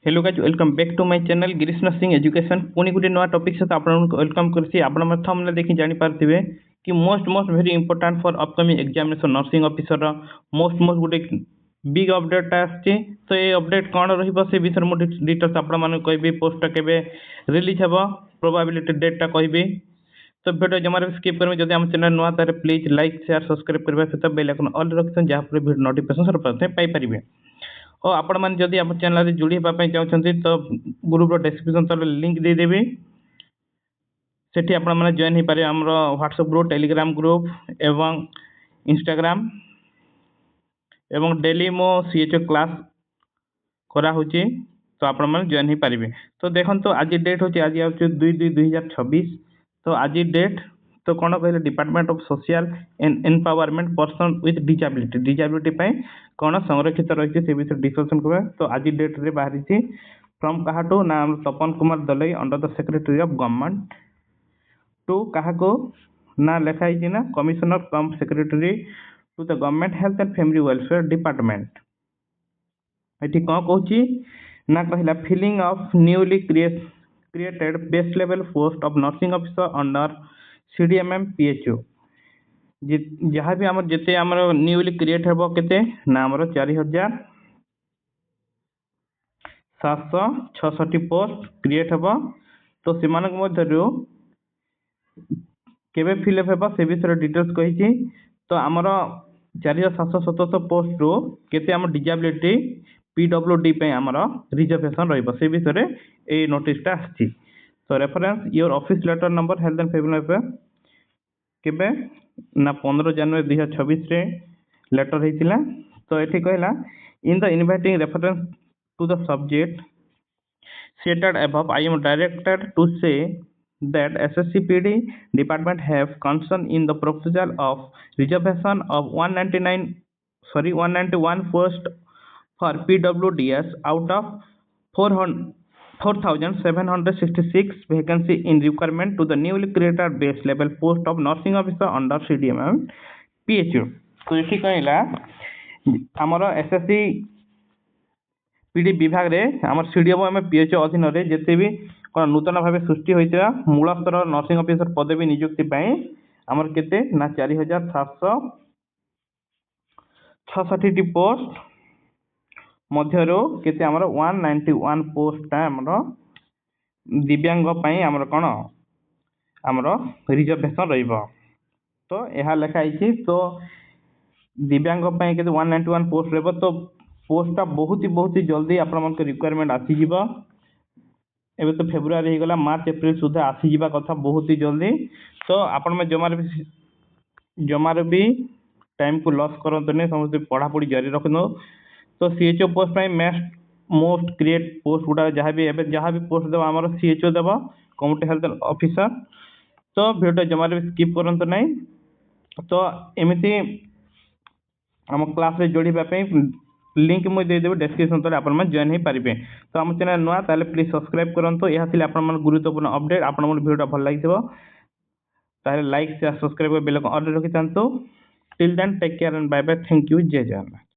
Hello guys, welcome back to my channel Girish nursing education. पुणी गोटे नुआ टॉपिक सहित आपको वेलकम करछि। आपण थंबनेल देखि जानि पारथिबे कि most very important for upcoming examination nursing officer most गोटे बिग अपडेट आछि। तो ये अपडेट कौन रहिबो से विषय मो डिटेल्स आपण माने कहबी। पोस्ट केबे रिलीज हेबो, प्रोबेबिलिटी डेट ता कहबी। तो वीडियो जमारे स्किप करबे। जदि हम चैनल नुआ तारे प्लीज लाइक शेयर सब्सक्राइब करबा सहित बेल आइकन ऑल रखिसन, जहाँ पर वीडियो नोटिफिकेशन सर्वप्रथम पाई परिबे। और आपण मैंने जदि आप चैनल जोड़ी होगा चाहते तो ग्रुप डिस्क्रिप्शन तले लिंक देदेवी। सेठी आपण मैंने जॉइन हो पारे हमरो व्हाट्सएप ग्रुप, टेलीग्राम ग्रुप एवं इंस्टाग्राम एवं डेली मो सीएचओ क्लास करा होची। तो आपण मैंने जॉइन हो पारे। तो देखो तो आज डेट होची, आज आउची 2/2/2026। तो आज डेट तो कौन कहले department of social and empowerment person with disability कौन संरक्षित रही से विषय डिस्कसन करें। तो आज डेट रे बाहरी फ्रॉम कहाटू ना Tapan Kumar Dalai under the secretary of government to क्या ना लिखाई ना commissioner cum secretary to the government health and family welfare department. ये कौन कहूँ ना कहला filling of newly created base level post of nursing officer under CDMM PHO. जहाँ भी आम जिते आम न्यूली क्रिएट हे के ना आम 4766 पोस्ट क्रिएट हे। तो से केबे फिलअप हे से विषय डिटेल्स कही। तो आमर 4777 पोस्ट रू केते आम डिजाबिलिटी पीडब्ल्यूडी पे आमर रिजर्वेशन रहिबो से विषय ए नोटिसटा आछि। तो reference your office letter number health and family welfare केबे ना 15 जनवरी 2026 रे लेटर हेतिला। तो एठी कहला in the inviting reference to the subject stated above, I am directed to say that SSCPD department have concern in the proposal of reservation of 191 post for PWDS out of 4,766 vacancy in requirement to the newly created base level post of nursing officer under CDMM PHU। तो ये कहला आमर SSC PD विभाग रे आमर सीडीएमएम PHO अधीन रे जेते भी कोन नूतन भाव सृष्टि होइता मूल स्तर नर्सिंग ऑफिसर पदवी नियुक्ति पई आमर केते ना 4766 टी पोस्ट मध्यरो केते आमर 191 पोस्ट आमर दिव्यांग पई आमर कोन आमर रिजर्वेशन रहिबो। तो यह लिखा है तो दिव्यांग पई केते 191 पोस्ट रहबो। तो पोस्टा बहुत ही जल्दी आपण रिक्वायरमेंट आसीज। एबे तो फेब्रुआरी हो गला, मार्च एप्रिल सुधा आसीजा कथा बहुत ही जल्दी। तो आपण में जमार भी टाइम को लॉस करते नहीं, समझते पढ़ापढ़ी जारी रखो। तो CHO post most create post गुड़ा जहाँ भी पोस्ट देव आम सीएचओ देव कम्युनिटी हेल्थ ऑफिसर। तो वीडियो जमार भी स्किप करते नहीं। तो एमती आम क्लास रे जोड़ापी लिंक मुझे देदेवी डिस्क्रिप्शन तले आपण जॉइन हो पारे। तो आम चैनल नुआ ताले प्लीज सब्सक्राइब करंतु। यह थिले आपण गुरुत्वपूर्ण अपडेट। आपण वीडियो भल लगी ताले like share subscribe bell icon on रखि थांतु। Till then take care and bye bye. Thank you. जय जगन्नाथ।